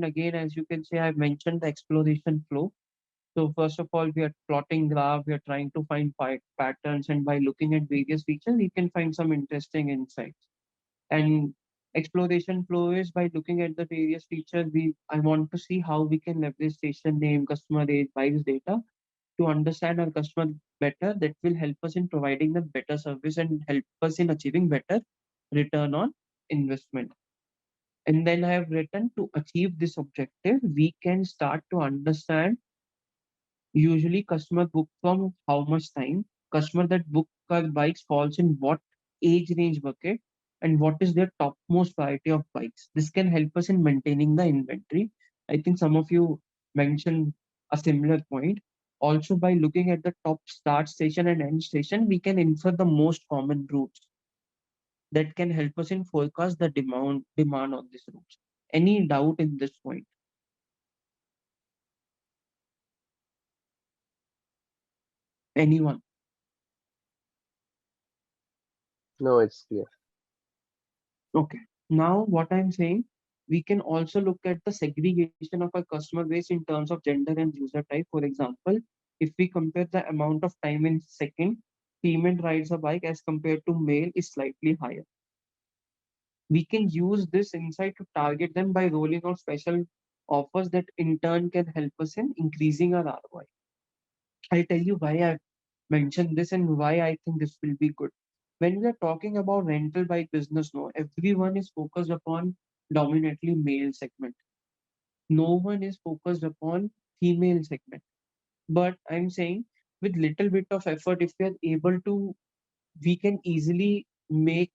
understand again, as you can say, I've mentioned the exploration flow. So first of all, we are plotting graph, we are trying to find patterns, and by looking at various features, we can find some interesting insights. And exploration flow is by looking at the various features, I want to see how we can leverage station name, customer age, bikes data to understand our customer better. That will help us in providing them better service and help us in achieving better return on investment. And then I have written, to achieve this objective, we can start to understand usually customer book from how much time, customer that book our bikes falls in what age range bucket, and what is their topmost priority of bikes. This can help us in maintaining the inventory. I think some of you mentioned a similar point. Also, by looking at the top start station and end station, we can infer the most common routes that can help us in forecast the demand on these routes. Any doubt in this point? Anyone? No, it's clear. Okay. Now, what I'm saying, we can also look at the segregation of our customer base in terms of gender and user type. For example, if we compare the amount of time in second female rides a bike as compared to male is slightly higher. We can use this insight to target them by rolling out special offers that in turn can help us in increasing our ROI. I'll tell you why I mentioned this and why I think this will be good. When we are talking about rental bike business, no, everyone is focused upon dominantly male segment. No one is focused upon female segment. But I'm saying with little bit of effort, if we are able to, we can easily make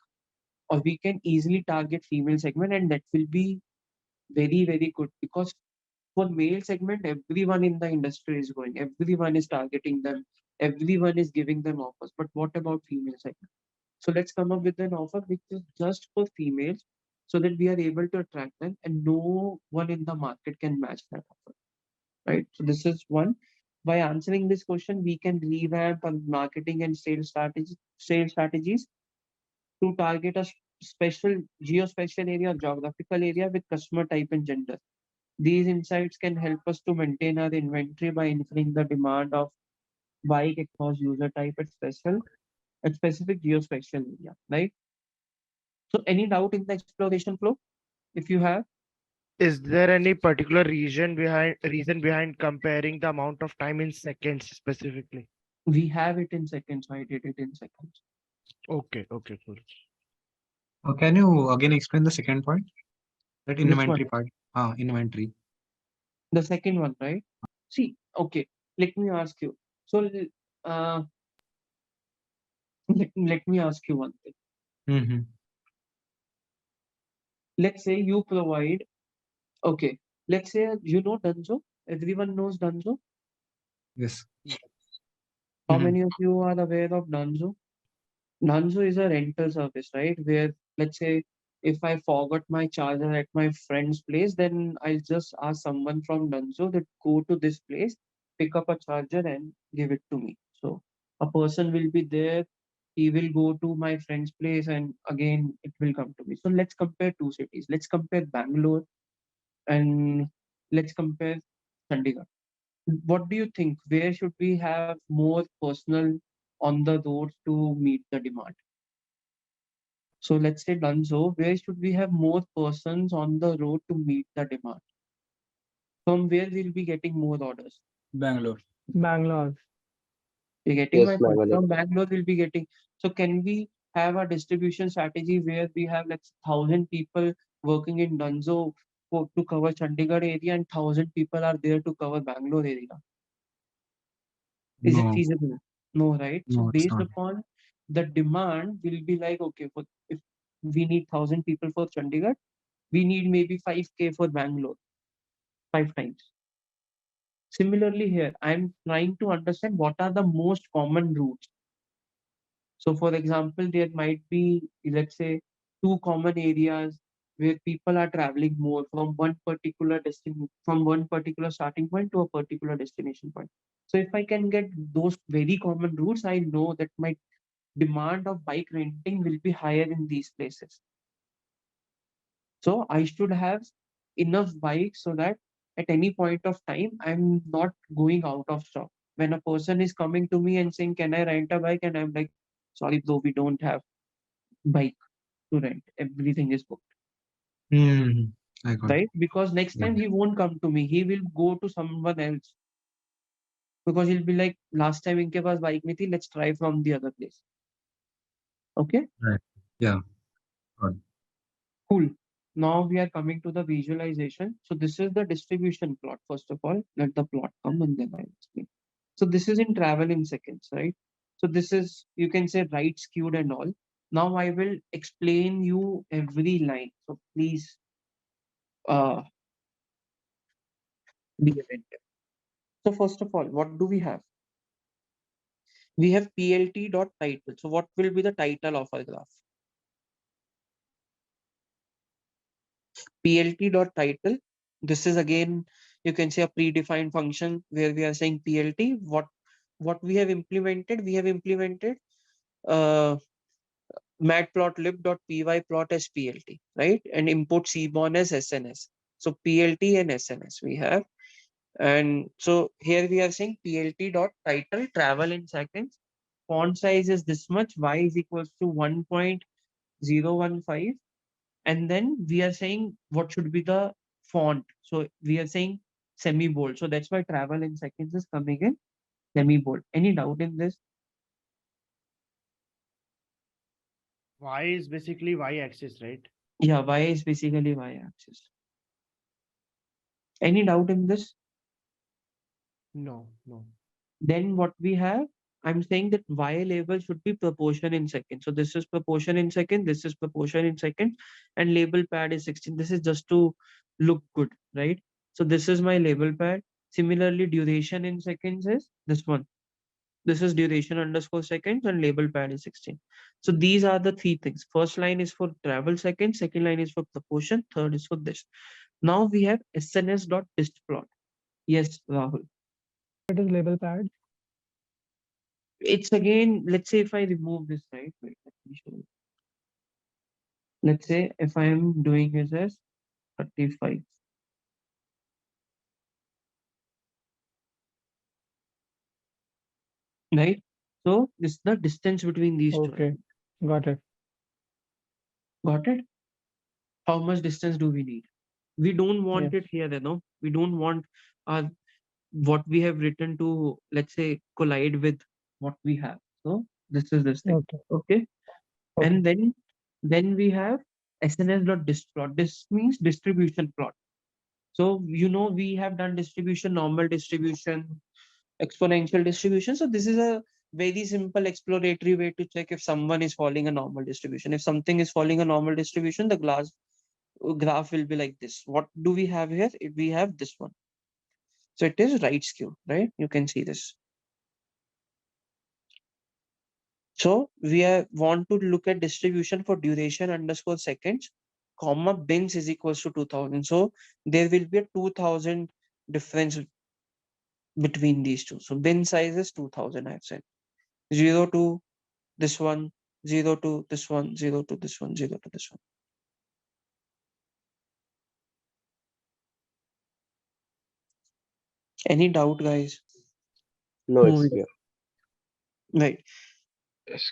or we can easily target female segment, and that will be very, very good because for male segment, everyone in the industry is going, everyone is targeting them, everyone is giving them offers. But what about female segment? So let's come up with an offer which is just for females so that we are able to attract them and no one in the market can match that offer. Right. So this is one. By answering this question, we can revamp our marketing and sales strategies to target a special geospatial area, geographical area with customer type and gender. These insights can help us to maintain our inventory by inferring the demand of bike across user type at specific geospatial area, right? So any doubt in the exploration flow? If you have, Is there any particular reason behind comparing the amount of time in seconds specifically? we have it in seconds. I did it in seconds. Okay, okay, cool. Can you again explain the second point? That Which one? inventory part. Inventory. The second one, right? See, okay, let me ask you. So, uh, let me ask you one thing. Mm-hmm. Let's say you provide, okay, let's say you know Dunzo. Everyone knows Dunzo. Yes. How Mm-hmm. many of you are aware of Dunzo? Dunzo is a rental service, right? Where, let's say, if I forgot my charger at my friend's place, then I'll just ask someone from Dunzo that go to this place, pick up a charger and give it to me. So a person will be there, he will go to my friend's place and again it will come to me. So let's compare two cities. Let's compare Bangalore and let's compare Chandigarh. What do you think? Where should we have more personal on the roads to meet the demand? So let's say Dunzo, where should we have more persons on the road to meet the demand? From where we'll be getting more orders? Bangalore. Bangalore. You're getting Yes, my point. Bangalore. From Bangalore, we'll be getting. So can we have a distribution strategy where we have like 1,000 people working in Dunzo to cover Chandigarh area and 1,000 people are there to cover Bangalore area? Is it No, feasible? No, right? So no, it's based not. upon the demand, will be like, okay, for if we need 1,000 people for Chandigarh, we need maybe 5K for Bangalore, five times. Similarly, here, I'm trying to understand what are the most common routes. So, for example, there might be, let's say, two common areas where people are traveling more from from one particular starting point to a particular destination point. So, if I can get those very common routes, I know that my demand of bike renting will be higher in these places. So, I should have enough bikes so that at any point of time I'm not going out of stock. When a person is coming to me and saying, "Can I rent a bike?" and I'm like, "Sorry, bro, we don't have bike to rent. Everything is booked." Hmm. I got it. Right? Because next Yeah. time he won't come to me. He will go to someone else because he'll be like, "Last time इनके पास bike नहीं थी, let's try from the other place." Okay, Right. Yeah. Got it. cool. Now we are coming to the visualization. So this is the distribution plot. First of all, let the plot come and then I explain. So this is in travel in seconds, right? So this is, you can say, right skewed and all. Now I will explain you every line. So please uh, be attentive. So first of all, what do we have? We have plt dot title. So what will be the title of our graph? Plt dot title. This is again, you can say, a predefined function where we are saying plt. What we have implemented? We have implemented uh, matplotlib.py plot as plt, right? And import cborn as sns. So plt and sns we have. And so here we are saying plt dot title travel in seconds. Font size is this much. Y is equals to 1.015. And then we are saying what should be the font. So we are saying semi bold. So that's why travel in seconds is coming in semi bold. Any doubt in this? Y is basically Y axis, right? Yeah, y is basically y axis. Any doubt in this? No, no. Then what we have, I'm saying that y label should be proportion in seconds. So this is proportion in second, this is proportion in second, and label pad is 16. This is just to look good, right? So this is my label pad. Similarly, duration in seconds is this one. This is duration underscore seconds and label pad is 16. So these are the three things. First line is for travel seconds, second line is for proportion, third is for this. Now we have sns.dist plot. Yes, Rahul. It is label pad. It's again, let's say if I remove this, right? Wait, let me show you. Let's say if I am doing this as 35. Right? So this is the distance between these two. Okay, got it. Got it? How much distance do we need? We don't want Yes. it here, you know. We don't want our what we have written to, let's say, collide with what we have. So this is this thing. Okay. Okay. Okay. And then we have sns.dist plot. This means distribution plot. So we have done distribution, normal distribution, exponential distribution. So this is a very simple exploratory way to check if someone is following a normal distribution. If something is following a normal distribution, the graph will be like this. What do we have here? We have this one. So it is right skew, right? You can see this. So want to look at distribution for duration underscore seconds, comma bins is equals to 2000. So there will be a 2000 difference between these two. So bin size is 2000, I've said. 0 to this one, 0 to this one, 0 to this one, 0 to this one. Any doubt, guys? No, it's Moving. clear. Right. Yes.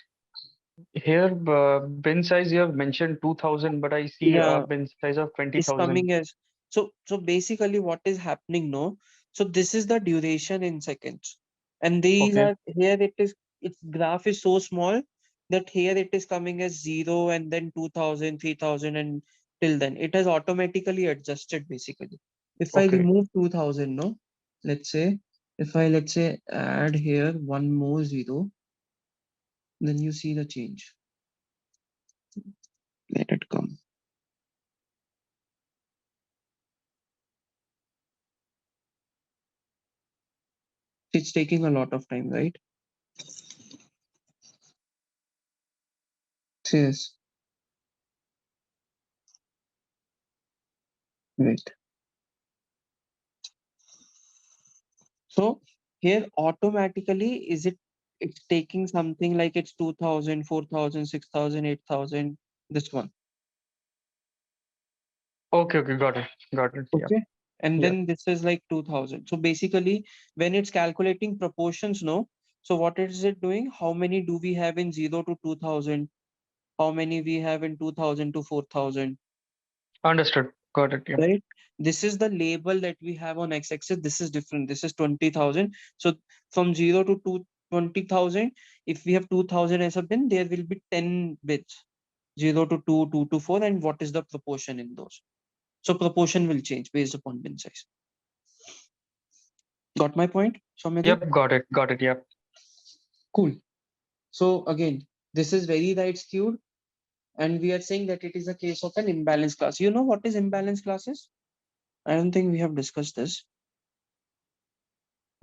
Here, bin size you have mentioned 2000, but I see a Yeah, bin size of it's 20,000. coming as so basically what is happening, no? So this is the duration in seconds. And these Okay. are here its graph is so small that here it is coming as 0 and then 2000, 3000, and till then. It has automatically adjusted basically. If I Okay. remove 2000, no, let's say, if I let's say add here one more 0, then you see the change. Let it come. It's taking a lot of time, right? Yes. Right. So here automatically it's taking something like it's 2000, 4000, 6000, 8000. This one. Okay, okay, got it. Got it. Yeah. Okay. And Yeah. then this is like 2000. So basically, when it's calculating proportions, no. So what is it doing? How many do we have in 0 to 2000? How many we have in 2000 to 4000? Understood. Got it. Yeah. Right? This is the label that we have on x-axis. This is different. This is 20,000. So from 0 to 20,000, if we have 2000 as a bin, there will be 10 bits. 0 to 2, 2 to 4, and what is the proportion in those? So proportion will change based upon bin size. Got my point, Soumyadeep? Yep, got it. Got it. Yep. Cool. So again, this is very right skewed, and we are saying that it is a case of an imbalance class. You know what is imbalance classes? I don't think we have discussed this.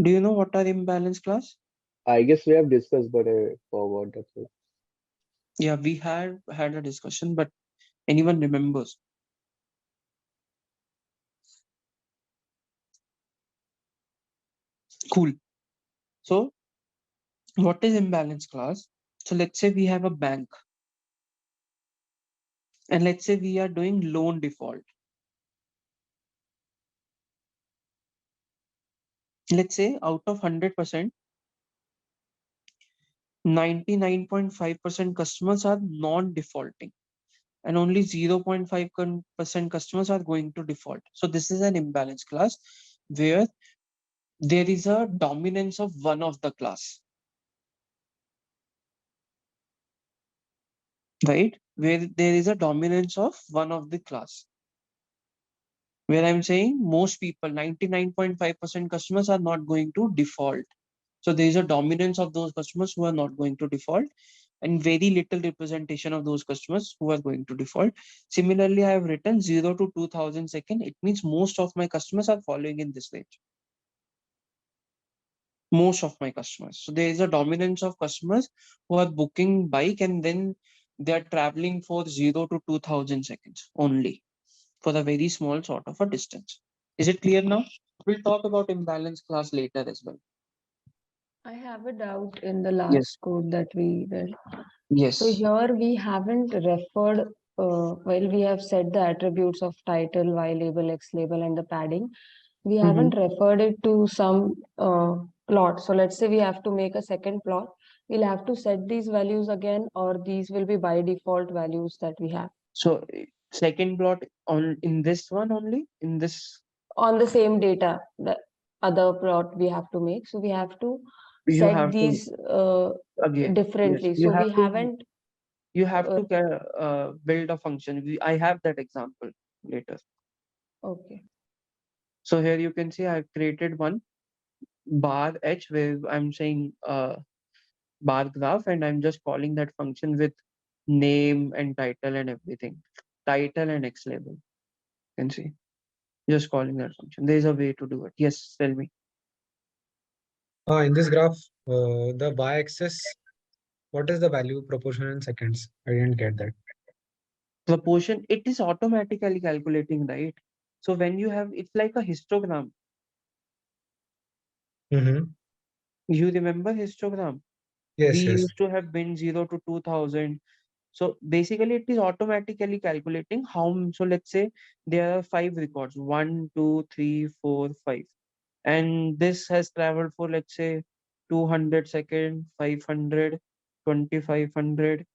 Do you know what are imbalance class? I guess we have discussed, but I forgot. That's it. Yeah, we had a discussion, but anyone remembers? Cool. So what is imbalance class? So let's say we have a bank, and let's say we are doing loan default. Let's say out of 100%, 99.5% customers are non-defaulting, and only 0.5% customers are going to default. So this is an imbalance class where there is a dominance of one of the class, right? Where there is a dominance of one of the class. Where I'm saying most people, 99.5% customers are not going to default. So there is a dominance of those customers who are not going to default, and very little representation of those customers who are going to default. Similarly, I have written 0 to 2000 second. It means most of my customers are following in this range. Most of my customers. So there is a dominance of customers who are booking bike, and then they are traveling for 0 to 2000 seconds only for a very small sort of a distance. Is it clear now? We'll talk about imbalance class later as well. I have a doubt in the Yes. last code that we read. Yes. So here we haven't referred, while we have said the attributes of title, Y label, X label, and the padding, we haven't referred it to some plot. So let's say we have to make a second plot. We'll have to set these values again, or these will be by default values that we have. So second plot on in this one only, in this On the same data, the other plot we have to make. So we have to you set have to these again. Yes, differently. you So have we to haven't. build a function. I have that example later. Okay. So here you can see I've created one bar h where I'm saying bar graph, and I'm just calling that function with name and title and everything. Title and X label. You can see. Just calling that function. There's a way to do it. Yes, tell me. In this graph, the y-axis, what is the value proportion in seconds? I didn't get that. Proportion, it is automatically calculating, right? So when you have, it's like a histogram. You remember histogram? We Yes, yes. used to have bin 0 to 2000. So basically it is automatically calculating how, so let's say there are 5 records, 1, 2, 3, 4, 5. And this has traveled for, let's say, 200 seconds, 500, 2500,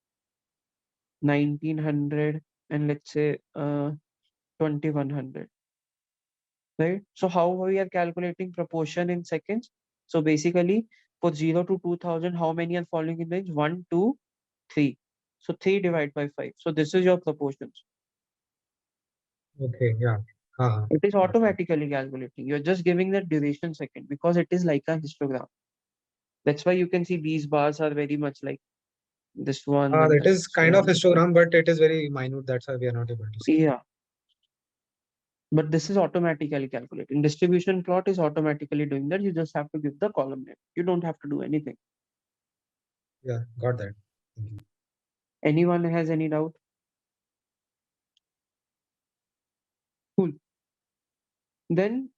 1900, and let's say 2100. Right? So how we are calculating proportion in seconds? So basically for 0 to 2000, how many are following in range? 1, 2, 3. So 3 divided by 5. So this is your proportions. Okay, yeah. It is Got it. automatically calculating. You're just giving the duration second because it is like a histogram. That's why you can see these bars are very much like this one and That this is kind of one. histogram, but it is very minute. That's why we are not able to see. Yeah. But this is automatically calculating. Distribution plot is automatically doing that. You just have to give the column name. You don't have to do anything. Yeah, got that. Thank you. Anyone has any doubt? Cool. Then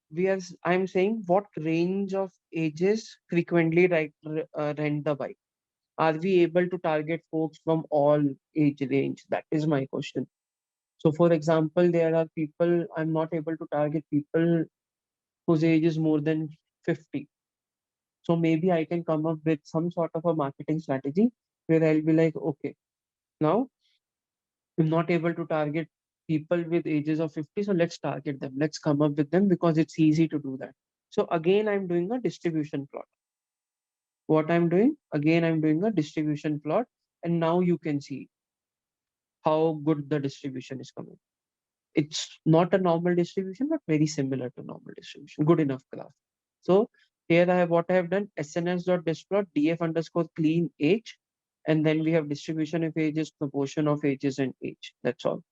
I'm saying what range of ages frequently rent the bike? Are we able to target folks from all age range? That is my question. So for example, there are people, I'm not able to target people whose age is more than 50. So maybe I can come up with some sort of a marketing strategy where I'll be like, okay, now I'm not able to target people with ages of 50, so let's target them. Let's come up with them because it's easy to do that. So again, I'm doing a distribution plot. What I'm doing? Again, I'm doing a distribution plot, and now you can see how good the distribution is coming. It's not a normal distribution, but very similar to normal distribution. Good enough graph. So here I have what I have done, sns.distplot df underscore clean age, and then we have distribution of ages, proportion of ages, and age. That's all.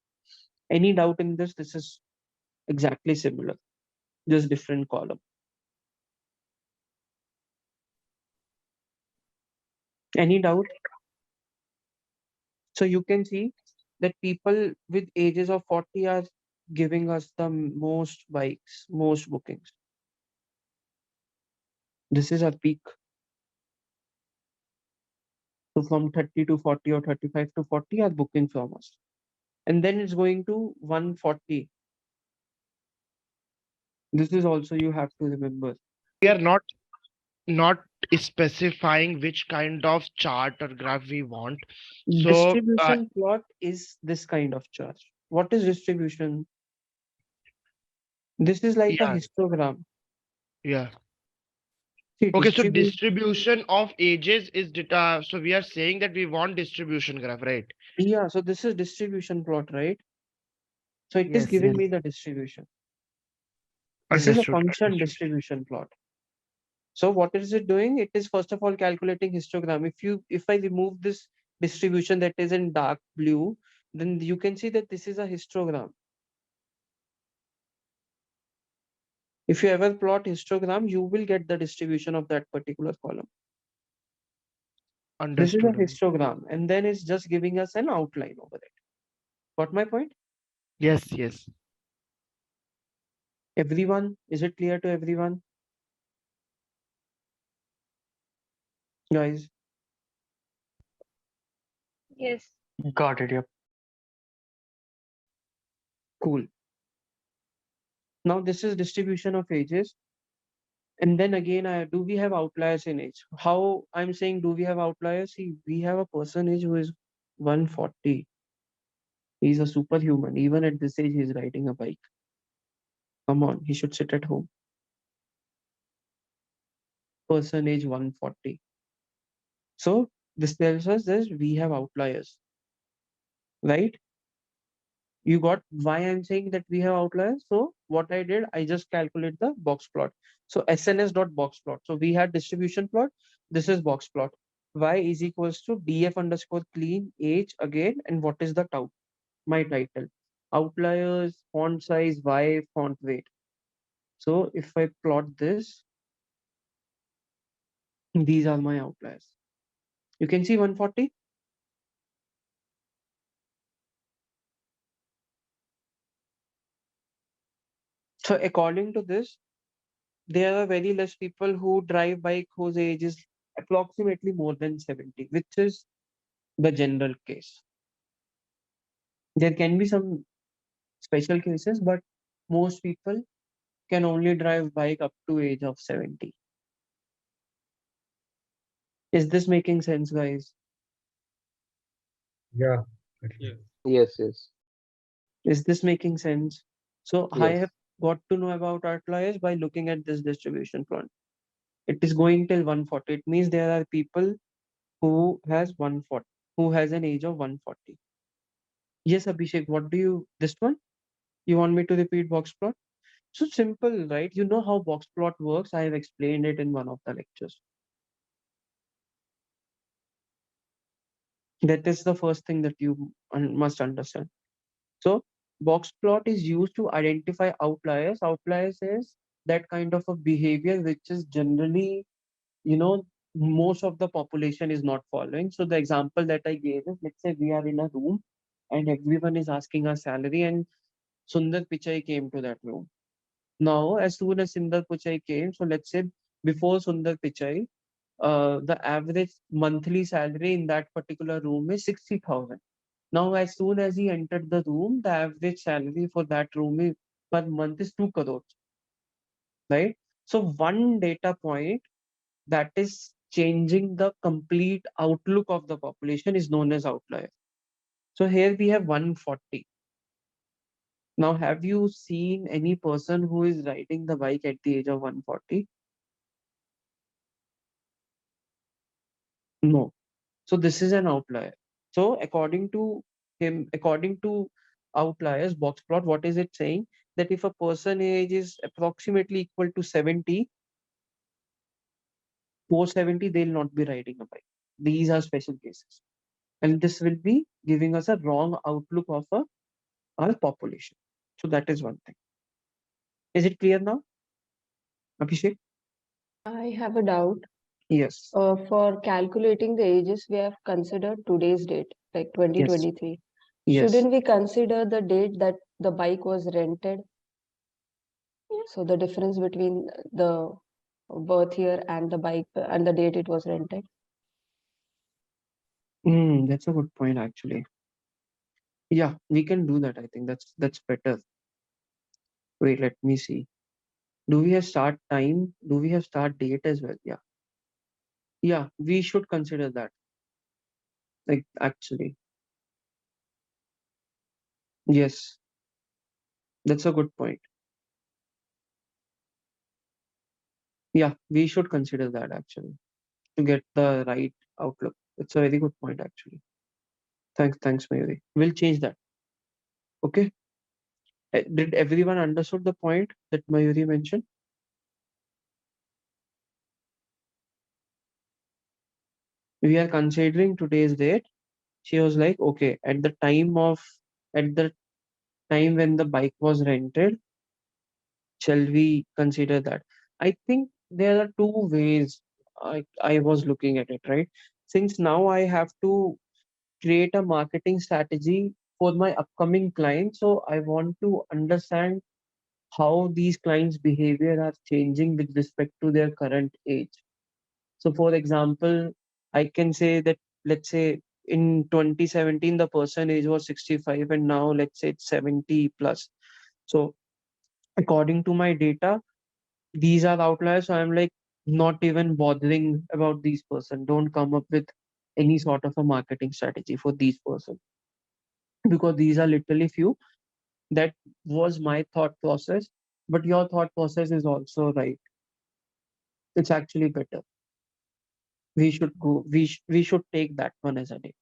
Any doubt in this? This is exactly similar, just different column. Any doubt? So you can see that people with ages of 40 are giving us the most bikes, most bookings. This is our peak. So from 30 to 40 or 35 to 40 are booking from us. And then it's going to 140. This is also you have to remember. We are not specifying which kind of chart or graph we want. So Distribution plot is this kind of chart. What is distribution? This is like a yeah, histogram. yeah. See, Okay, so distribution of ages is so we are saying that we want distribution graph, right? yeah, so this is distribution plot, right? So it is Yes, giving yes. me the distribution. This is a Understood, function understood. distribution plot. So what is it doing? It is first of all calculating histogram. If I remove this distribution that is in dark blue, then you can see that this is a histogram. If you ever plot histogram, you will get the distribution of that particular column. This is a Understood. histogram, and then it's just giving us an outline over it. Got my point? Yes, yes. Everyone, is it clear to everyone? Guys, Yes. Got it. Yep. cool. Now this is distribution of ages. And then again, do we have outliers in age? How I'm saying, do we have outliers? See, we have a person age who is 140. He's a superhuman. Even at this age, he's riding a bike. Come on, he should sit at home. Person age 140. So this tells us that we have outliers, right? You got why I'm saying that we have outliers. So what I did, I just calculate the box plot. So SNS dot box plot. So we had distribution plot. This is box plot. Y is equals to df underscore clean age again. And what is the tau? My title. Outliers, font size, Y, font weight. So if I plot this, these are my outliers. You can see 140. So according to this, there are very less people who drive bike whose age is approximately more than 70, which is the general case. There can be some special cases, but most people can only drive bike up to age of 70. Is this making sense, guys? Yeah. Yes, yes, Is this making sense? So I yes. have got to know about outliers by looking at this distribution plot. It is going till 140. It means there are people who has 140, who has an age of 140. Yes, Abhishek, what do you, this one? You want me to repeat box plot? So simple, right? You know how box plot works. I have explained it in one of the lectures. That is the first thing that you must understand. So box plot is used to identify outliers. Outliers is that kind of a behavior which is generally, most of the population is not following. So the example that I gave is, let's say we are in a room and everyone is asking our salary and Sundar Pichai came to that room. Now, as soon as Sundar Pichai came, so let's say before Sundar Pichai, the average monthly salary in that particular room is 60,000. Now, as soon as he entered the room, the average salary for that room per month is 2 crores, right? So one data point that is changing the complete outlook of the population is known as outlier. So here we have 140. Now, have you seen any person who is riding the bike at the age of 140? No. So this is an outlier. So according to him, according to outliers box plot, what is it saying? That if a person age is approximately equal to 70, post 70, they'll not be riding a bike. These are special cases. And this will be giving us a wrong outlook of our population. So that is one thing. Is it clear now, Abhishek? I have a doubt. Yes. For calculating the ages, we have considered today's date, like Yes. 2023. Yes. Shouldn't we consider the date that the bike was rented? So the difference between the birth year and the bike and the date it was rented. That's a good point, actually. Yeah, we can do that. I think that's better. Wait, let me see. Do we have start time? Do we have start date as well? Yeah. Yeah, we should consider that. Like, actually. Yes, that's a good point. Yeah, we should consider that actually to get the right outlook. It's a very good point actually. Thanks, Mayuri. We'll change that. Okay. Did everyone understood the point that Mayuri mentioned? We are considering today's date. She was like, okay, at the time when the bike was rented, shall we consider that? I think there are two ways I was looking at it, right? Since now I have to create a marketing strategy for my upcoming clients, so I want to understand how these clients' behavior are changing with respect to their current age. So, for example, I can say that, let's say in 2017, the person age was 65, and now let's say it's 70 plus. So, according to my data, these are outliers. So, I'm like not even bothering about these person. Don't come up with any sort of a marketing strategy for these person, because these are literally few. That was my thought process, but your thought process is also right. It's actually better. We should go. We should take that one as a date.